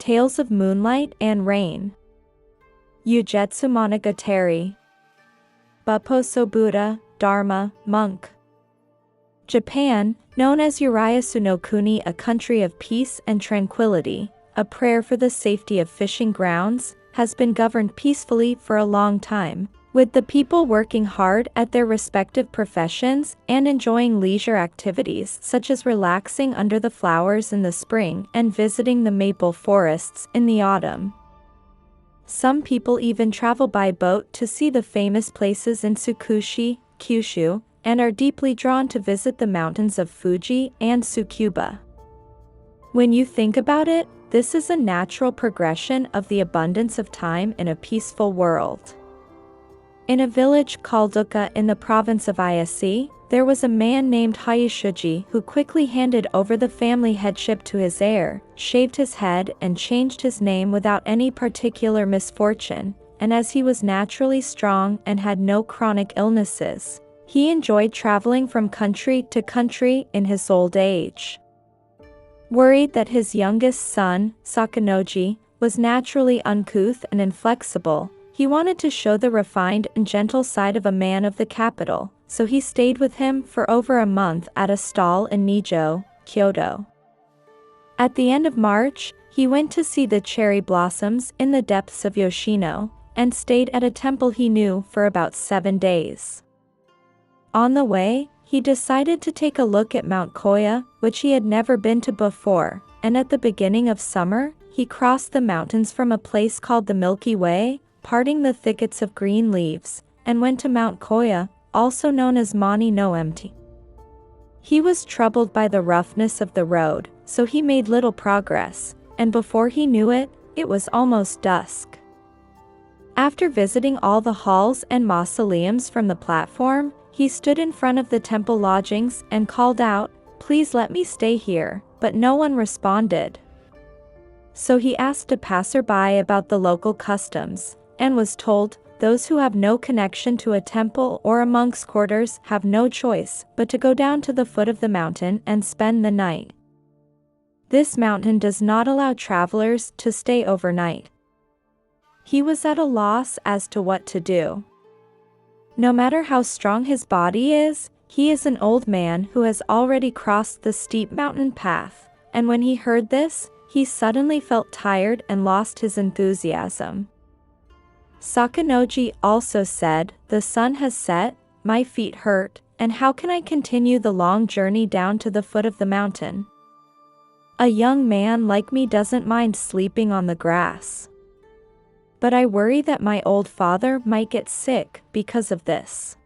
Tales of Moonlight and Rain. Ugetsu monogatari. Bupposou Buddha, Dharma, monk. Japan, known as Urayasu no Kuni, a country of peace and tranquility, a prayer for the safety of fishing grounds, has been governed peacefully for a long time, with the people working hard at their respective professions and enjoying leisure activities such as relaxing under the flowers in the spring and visiting the maple forests in the autumn. Some people even travel by boat to see the famous places in Sakuji, Kyushu, and are deeply drawn to visit the mountains of Fuji and Tsukuba. When you think about it, this is a natural progression of the abundance of time in a peaceful world. In a village called Ouka in the province of Ise, there was a man named Hayashiuji who quickly handed over the family headship to his heir, shaved his head and changed his name without any particular misfortune, and as he was naturally strong and had no chronic illnesses, he enjoyed traveling from country to country in his old age. Worried that his youngest son, Sakuji, was naturally uncouth and inflexible, he wanted to show the refined and gentle side of a man of the capital, so he stayed with him for over a month at a stall in Nijo, Kyoto. At the end of March, he went to see the cherry blossoms in the depths of Yoshino, and stayed at a temple he knew for about 7 days. On the way, he decided to take a look at Mount Koya, which he had never been to before, and at the beginning of summer, he crossed the mountains from a place called the Milky Way, parting the thickets of green leaves, and went to Mount Koya, also known as Mani no Emti. He was troubled by the roughness of the road, so he made little progress, and before he knew it, it was almost dusk. After visiting all the halls and mausoleums from the platform, he stood in front of the temple lodgings and called out, "Please let me stay here," but no one responded. So he asked a passerby about the local customs, and was told, "Those who have no connection to a temple or a monk's quarters have no choice but to go down to the foot of the mountain and spend the night. This mountain does not allow travelers to stay overnight." He was at a loss as to what to do. No matter how strong his body is, he is an old man who has already crossed the steep mountain path, and when he heard this, he suddenly felt tired and lost his enthusiasm. Sakuji also said, "The sun has set, my feet hurt, and how can I continue the long journey down to the foot of the mountain? A young man like me doesn't mind sleeping on the grass. But I worry that my old father might get sick because of this."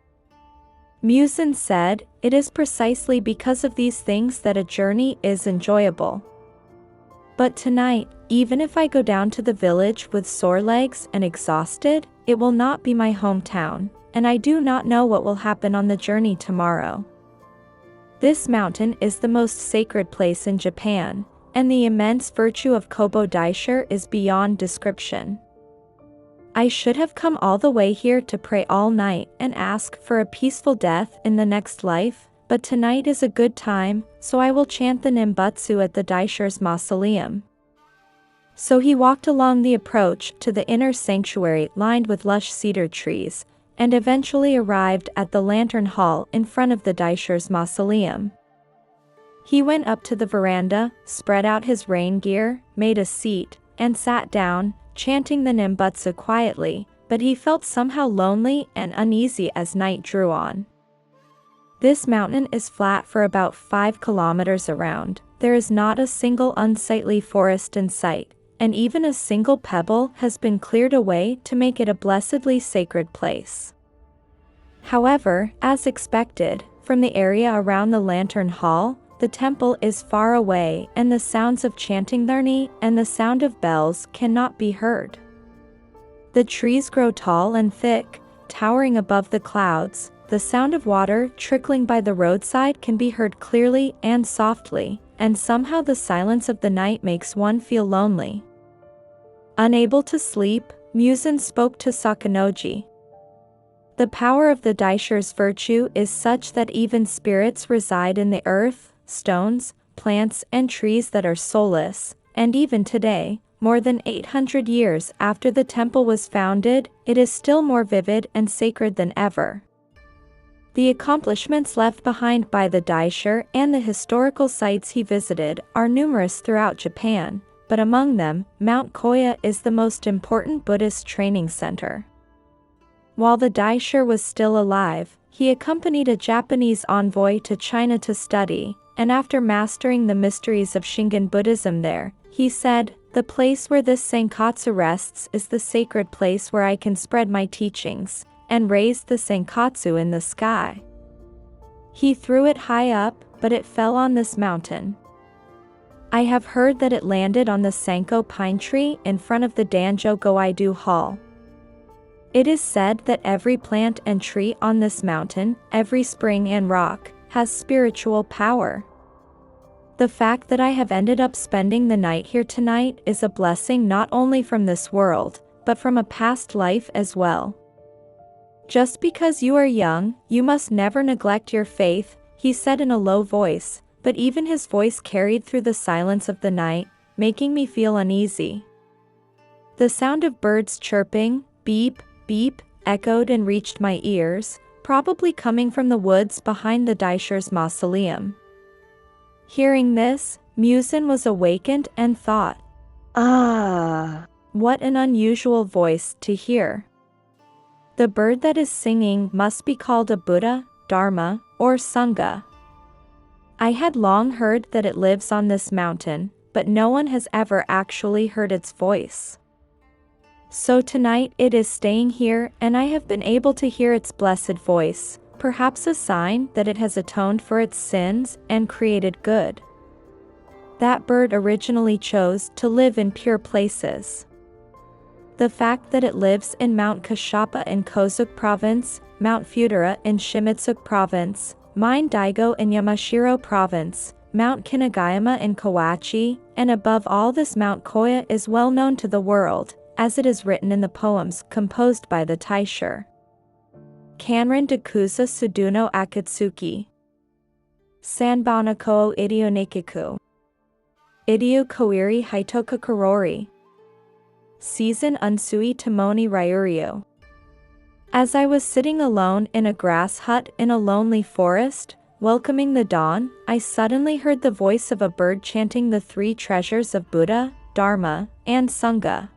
Muzen said, "It is precisely because of these things that a journey is enjoyable. But tonight, even if I go down to the village with sore legs and exhausted, it will not be my hometown, and I do not know what will happen on the journey tomorrow. This mountain is the most sacred place in Japan, and the immense virtue of Kobo Daishi is beyond description. I should have come all the way here to pray all night and ask for a peaceful death in the next life, but tonight is a good time, so I will chant the Nimbutsu at the Daishi's mausoleum." So he walked along the approach to the inner sanctuary lined with lush cedar trees, and eventually arrived at the lantern hall in front of the Daishi's mausoleum. He went up to the veranda, spread out his rain gear, made a seat, and sat down, chanting the Nimbutsu quietly, but he felt somehow lonely and uneasy as night drew on. This mountain is flat for about 5 kilometers around, there is not a single unsightly forest in sight, and even a single pebble has been cleared away to make it a blessedly sacred place. However, as expected, from the area around the lantern hall, the temple is far away and the sounds of chanting Dharma and the sound of bells cannot be heard. The trees grow tall and thick, towering above the clouds. The sound of water trickling by the roadside can be heard clearly and softly, and somehow the silence of the night makes one feel lonely. Unable to sleep, Muzen spoke to Sakuji. "The power of the Daishi's virtue is such that even spirits reside in the earth, stones, plants and trees that are soulless, and even today, more than 800 years after the temple was founded, it is still more vivid and sacred than ever. The accomplishments left behind by the Daisher and the historical sites he visited are numerous throughout Japan, but among them, Mount Koya is the most important Buddhist training center. While the Daisher was still alive, he accompanied a Japanese envoy to China to study, and after mastering the mysteries of Shingon Buddhism there, he said, "The place where this Senkatsu rests is the sacred place where I can spread my teachings," and raised the Senkatsu in the sky. He threw it high up, but it fell on this mountain. I have heard that it landed on the Sanko pine tree in front of the Danjo Goaido Hall. It is said that every plant and tree on this mountain, every spring and rock, has spiritual power. The fact that I have ended up spending the night here tonight is a blessing not only from this world, but from a past life as well. Just because you are young, you must never neglect your faith, he said in a low voice, but even his voice carried through the silence of the night, making me feel uneasy. The sound of birds chirping, beep, beep, echoed and reached my ears, probably coming from the woods behind the Daisher's mausoleum. Hearing this, Muzen was awakened and thought, "Ah, what an unusual voice to hear. The bird that is singing must be called a Buddha, Dharma, or Sangha." I had long heard that it lives on this mountain, but no one has ever actually heard its voice. So tonight it is staying here and I have been able to hear its blessed voice, perhaps a sign that it has atoned for its sins and created good. That bird originally chose to live in pure places. The fact that it lives in Mount Kashapa in Ise Province, Mount Futura in Shimizu Province, Mine Daigo in Yamashiro Province, Mount Kinagayama in Kawachi, and above all this Mount Koya is well known to the world, as it is written in the poems composed by the Taisher. Kanran Dakusa Suduno Akatsuki Sanbana Ko Idio Nekiku Idio Koiri Haitoka Karori Season Unsui Tomoni Ryuryu. As I was sitting alone in a grass hut in a lonely forest, welcoming the dawn, I suddenly heard the voice of a bird chanting the three treasures of Buddha, Dharma, and Sangha.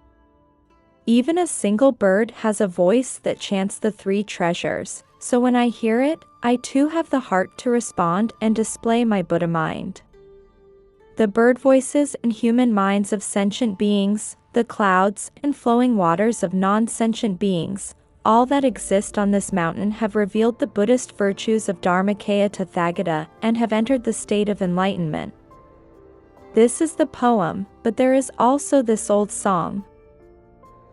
Even a single bird has a voice that chants the three treasures, so when I hear it, I too have the heart to respond and display my Buddha mind. The bird voices and human minds of sentient beings, the clouds and flowing waters of non-sentient beings, all that exist on this mountain have revealed the Buddhist virtues of Dharmakaya Tathagata and have entered the state of enlightenment. This is the poem, but there is also this old song.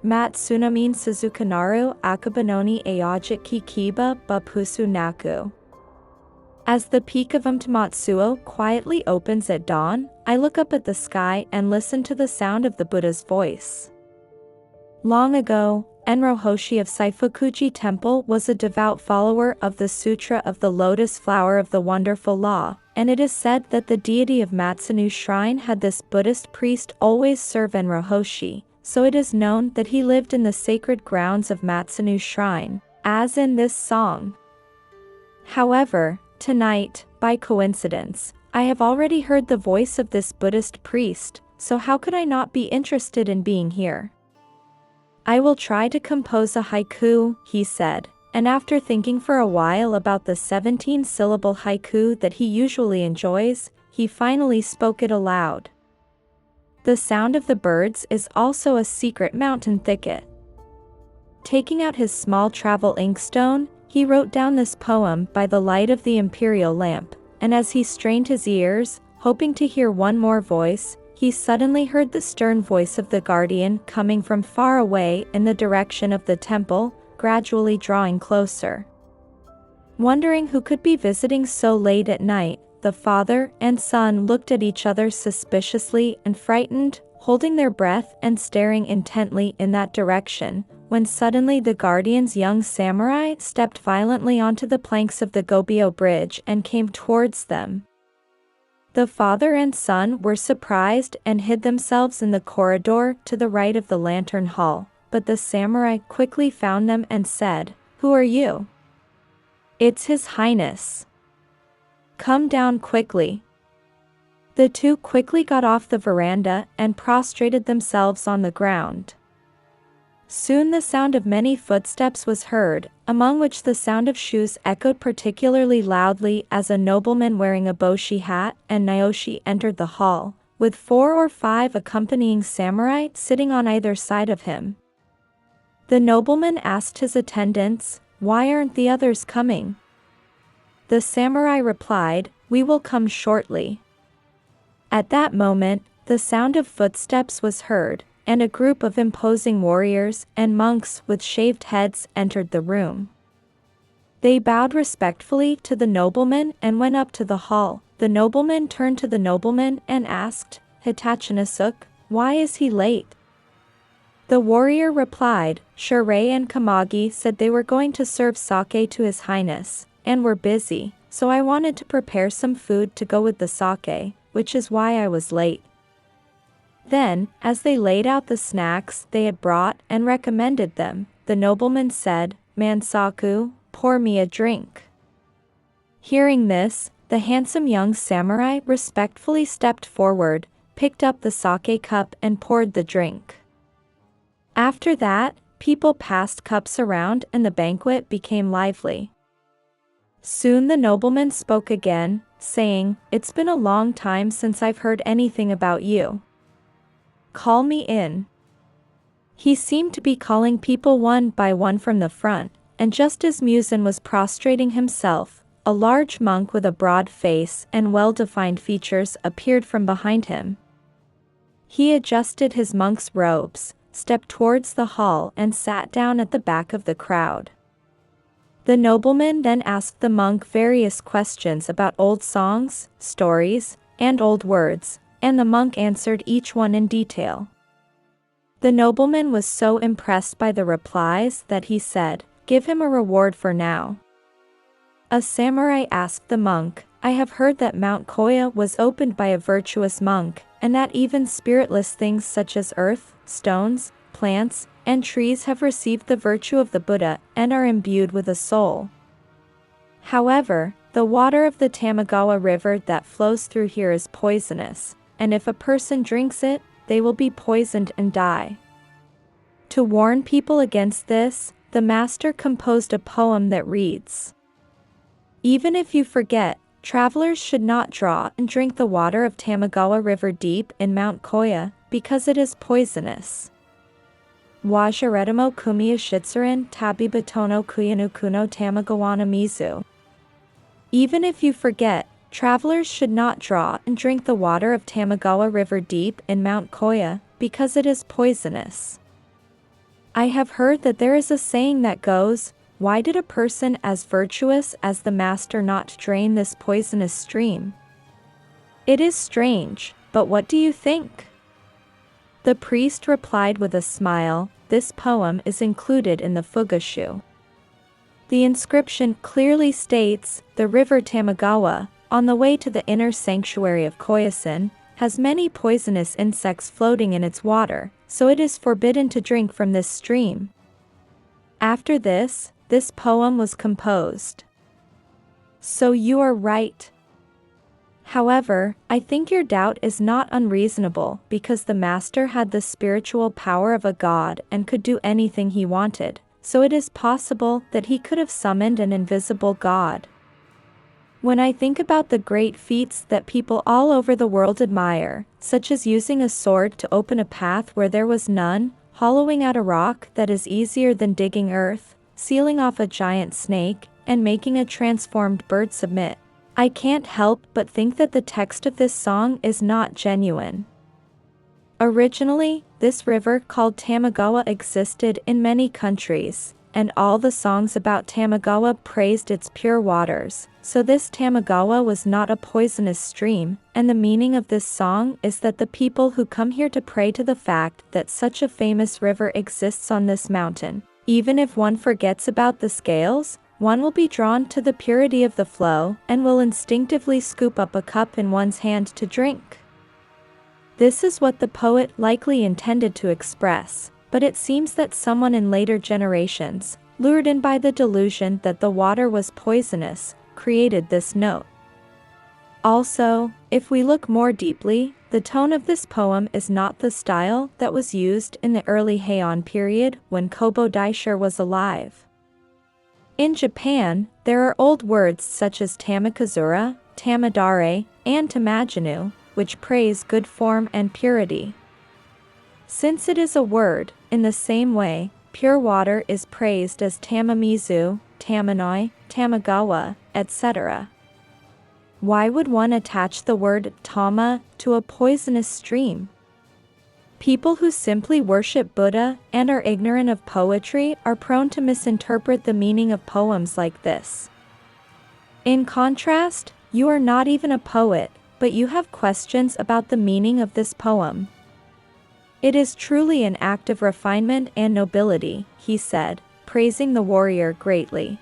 Mat Tsunamin Suzukanaru Akabanoni Ayajit Kikiba Bupposou Naku. As the peak of Mtamatsuo quietly opens at dawn, I look up at the sky and listen to the sound of the Buddha's voice. Long ago, Enro Hoshi of Saifukuji Temple was a devout follower of the Sutra of the Lotus Flower of the Wonderful Law, and it is said that the deity of Matsunu's shrine had this Buddhist priest always serve Enro Hoshi, so it is known that he lived in the sacred grounds of Matsunu's shrine, as in this song. However, tonight, by coincidence, I have already heard the voice of this Buddhist priest, so how could I not be interested in being here? I will try to compose a haiku, he said, and after thinking for a while about the 17-syllable haiku that he usually enjoys, he finally spoke it aloud. The sound of the birds is also a secret mountain thicket. Taking out his small travel inkstone, he wrote down this poem by the light of the imperial lamp, and as he strained his ears, hoping to hear one more voice, he suddenly heard the stern voice of the guardian coming from far away in the direction of the temple, gradually drawing closer. Wondering who could be visiting so late at night, the father and son looked at each other suspiciously and frightened, holding their breath and staring intently in that direction, when suddenly the guardian's young samurai stepped violently onto the planks of the Gobyo bridge and came towards them. The father and son were surprised and hid themselves in the corridor to the right of the lantern hall, but the samurai quickly found them and said, "Who are you?" "It's His Highness. Come down quickly." The two quickly got off the veranda and prostrated themselves on the ground. Soon the sound of many footsteps was heard, among which the sound of shoes echoed particularly loudly as a nobleman wearing a boshi hat and naoshi entered the hall, with 4 or 5 accompanying samurai sitting on either side of him. The nobleman asked his attendants, "Why aren't the others coming?" The samurai replied, "We will come shortly." At that moment, the sound of footsteps was heard, and a group of imposing warriors and monks with shaved heads entered the room. They bowed respectfully to the nobleman and went up to the hall. The nobleman turned to the nobleman and asked, "Hitachinasuk, why is he late?" The warrior replied, "Shure and Kamagi said they were going to serve sake to His Highness, and were busy, so I wanted to prepare some food to go with the sake, which is why I was late." Then, as they laid out the snacks they had brought and recommended them, the nobleman said, "Mansaku, pour me a drink." Hearing this, the handsome young samurai respectfully stepped forward, picked up the sake cup and poured the drink. After that, people passed cups around and the banquet became lively. Soon the nobleman spoke again, saying, "It's been a long time since I've heard anything about you. Call me in." He seemed to be calling people one by one from the front, and just as Muzen was prostrating himself, a large monk with a broad face and well-defined features appeared from behind him. He adjusted his monk's robes, stepped towards the hall and sat down at the back of the crowd. The nobleman then asked the monk various questions about old songs, stories, and old words, and the monk answered each one in detail. The nobleman was so impressed by the replies that he said, "Give him a reward for now." A samurai asked the monk, "I have heard that Mount Koya was opened by a virtuous monk, and that even spiritless things such as earth, stones, plants, and trees have received the virtue of the Buddha and are imbued with a soul. However, the water of the Tamagawa River that flows through here is poisonous, and if a person drinks it, they will be poisoned and die." To warn people against this, the master composed a poem that reads, "Even if you forget, travelers should not draw and drink the water of Tamagawa River deep in Mount Koya, because it is poisonous. Wajaretamo kumiya shitsurin tabi batono kuyanu kuno Tamagawana mizu." Even if you forget, travelers should not draw and drink the water of Tamagawa River deep in Mount Koya, because it is poisonous. I have heard that there is a saying that goes, "Why did a person as virtuous as the master not drain this poisonous stream?" It is strange, but what do you think? The priest replied with a smile, "This poem is included in the Fugashu." The inscription clearly states, "The river Tamagawa, on the way to the inner sanctuary of Koyasan, has many poisonous insects floating in its water, so it is forbidden to drink from this stream." After this poem was composed. So you are right. However, I think your doubt is not unreasonable because the master had the spiritual power of a god and could do anything he wanted, so it is possible that he could have summoned an invisible god. When I think about the great feats that people all over the world admire, such as using a sword to open a path where there was none, hollowing out a rock that is easier than digging earth, sealing off a giant snake, and making a transformed bird submit, I can't help but think that the text of this song is not genuine. Originally, this river called Tamagawa existed in many countries, and all the songs about Tamagawa praised its pure waters, so this Tamagawa was not a poisonous stream, and the meaning of this song is that the people who come here to pray to the fact that such a famous river exists on this mountain, even if one forgets about the scales, one will be drawn to the purity of the flow and will instinctively scoop up a cup in one's hand to drink. This is what the poet likely intended to express, but it seems that someone in later generations, lured in by the delusion that the water was poisonous, created this note. Also, if we look more deeply, the tone of this poem is not the style that was used in the early Heian period when Kobo Daishi was alive. In Japan, there are old words such as tamakazura, tamadare, and tamajinu, which praise good form and purity. Since it is a word, in the same way, pure water is praised as tamamizu, tamanoi, tamagawa, etc. Why would one attach the word tama to a poisonous stream? People who simply worship Buddha and are ignorant of poetry are prone to misinterpret the meaning of poems like this. In contrast, you are not even a poet, but you have questions about the meaning of this poem. It is truly an act of refinement and nobility, he said, praising the warrior greatly.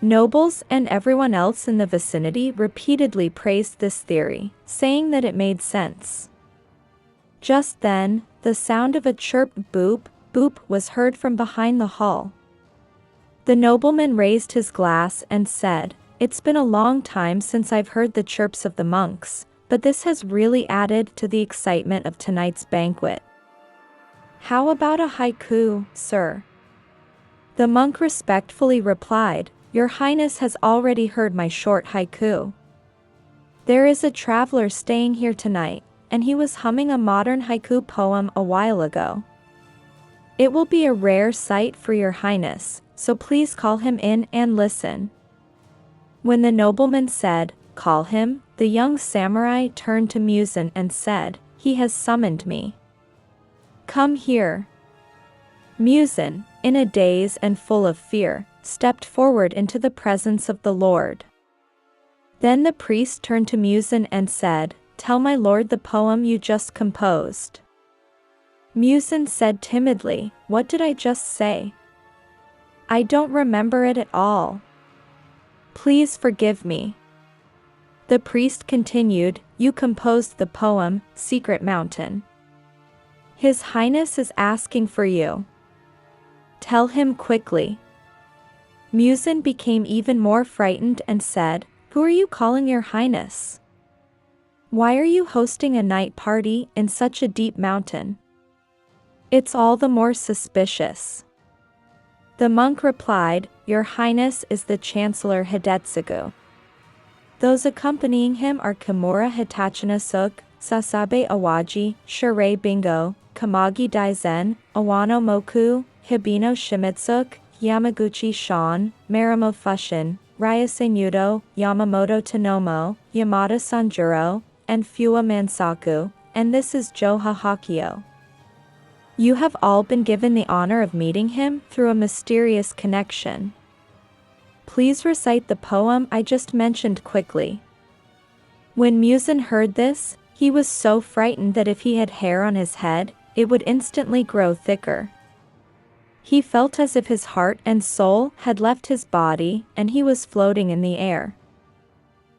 Nobles and everyone else in the vicinity repeatedly praised this theory, saying that it made sense. Just then, the sound of a chirp boop, boop was heard from behind the hall. The nobleman raised his glass and said, "It's been a long time since I've heard the chirps of the monks, but this has really added to the excitement of tonight's banquet. How about a haiku, sir?" The monk respectfully replied, "Your Highness has already heard my short haiku. There is a traveler staying here tonight, and he was humming a modern haiku poem a while ago. It will be a rare sight for your Highness, so please call him in and listen." When the nobleman said, "Call him," the young samurai turned to Muzen and said, "He has summoned me. Come here." Muzen, in a daze and full of fear, stepped forward into the presence of the Lord. Then the priest turned to Muzen and said, "Tell my lord the poem you just composed." Muzen said timidly, "What did I just say? I don't remember it at all. Please forgive me." The priest continued, "You composed the poem, Secret Mountain. His Highness is asking for you. Tell him quickly." Muzen became even more frightened and said, "Who are you calling your Highness? Why are you hosting a night party in such a deep mountain? It's all the more suspicious." The monk replied, "Your Highness is the Chancellor Hidetsugu. Those accompanying him are Kimura Hitachina Suk, Sasabe Awaji, Shirei Bingo, Kamagi Daizen, Awano Moku, Hibino Shimitsuk, Yamaguchi Shan, Maramo Fushin, Ryase Nudo, Yamamoto Tanomo, Yamada Sanjuro, and Fua Mansaku, and this is Joha Hakio. You have all been given the honor of meeting him through a mysterious connection. Please recite the poem I just mentioned quickly." When Muzen heard this, he was so frightened that if he had hair on his head, it would instantly grow thicker. He felt as if his heart and soul had left his body and he was floating in the air.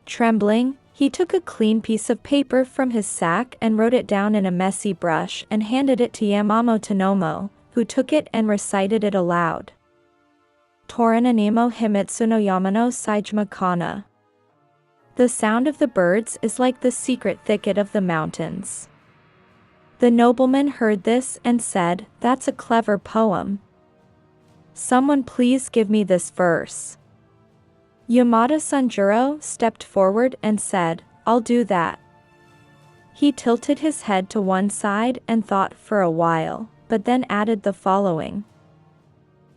Trembling, he took a clean piece of paper from his sack and wrote it down in a messy brush and handed it to Yamamo Tanomo, who took it and recited it aloud. Torananimo Himitsu no Yamano Saijima Kana. The sound of the birds is like the secret thicket of the mountains. The nobleman heard this and said, "That's a clever poem. Someone please give me this verse." Yamada Sanjuro stepped forward and said, "I'll do that." He tilted his head to one side and thought for a while, but then added the following.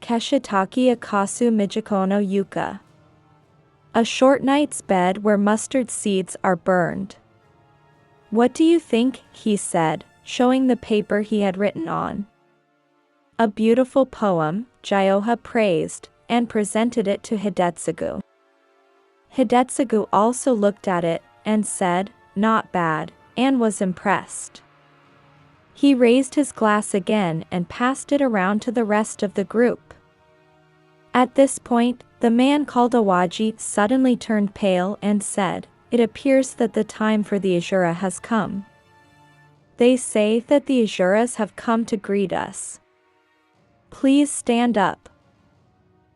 Keshitaki Akasu Mijikono Yuka. A short night's bed where mustard seeds are burned. What do you think, he said, showing the paper he had written on. A beautiful poem, Jyoha praised, and presented it to Hidetsugu. Hidetsugu also looked at it, and said, "Not bad," and was impressed. He raised his glass again and passed it around to the rest of the group. At this point, the man called Awaji suddenly turned pale and said, "It appears that the time for the Asura has come. They say that the Asuras have come to greet us. Please stand up."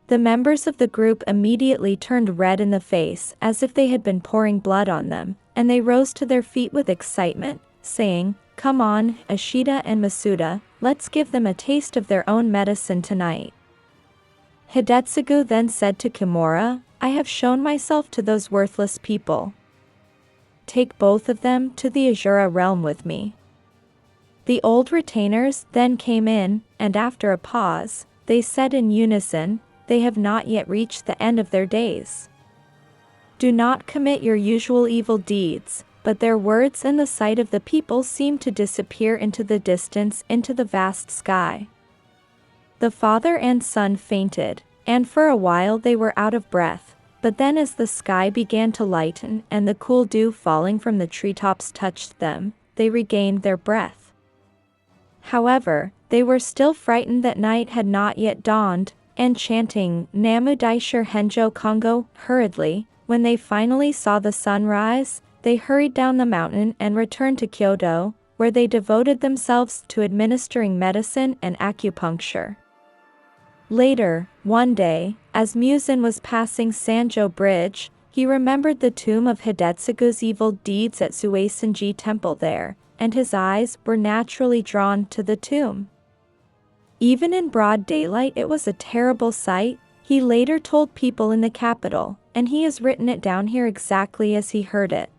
The members of the group immediately turned red in the face as if they had been pouring blood on them, and they rose to their feet with excitement, saying, "Come on, Ashita and Masuda, let's give them a taste of their own medicine tonight." Hidetsugu then said to Kimura, "I have shown myself to those worthless people. Take both of them to the Asura realm with me." The old retainers then came in, and after a pause, they said in unison, "They have not yet reached the end of their days. Do not commit your usual evil deeds." But their words and the sight of the people seemed to disappear into the distance, into the vast sky. The father and son fainted, and for a while they were out of breath, but then as the sky began to lighten and the cool dew falling from the treetops touched them, they regained their breath. However, they were still frightened that night had not yet dawned, and chanting Namu Daishur Henjo Kongo hurriedly, when they finally saw the sun rise, they hurried down the mountain and returned to Kyoto, where they devoted themselves to administering medicine and acupuncture. Later, one day, as Muzen was passing Sanjo Bridge, he remembered the tomb of Hidetsugu's evil deeds at Suisenji Temple there, and his eyes were naturally drawn to the tomb. Even in broad daylight it was a terrible sight, he later told people in the capital, and he has written it down here exactly as he heard it.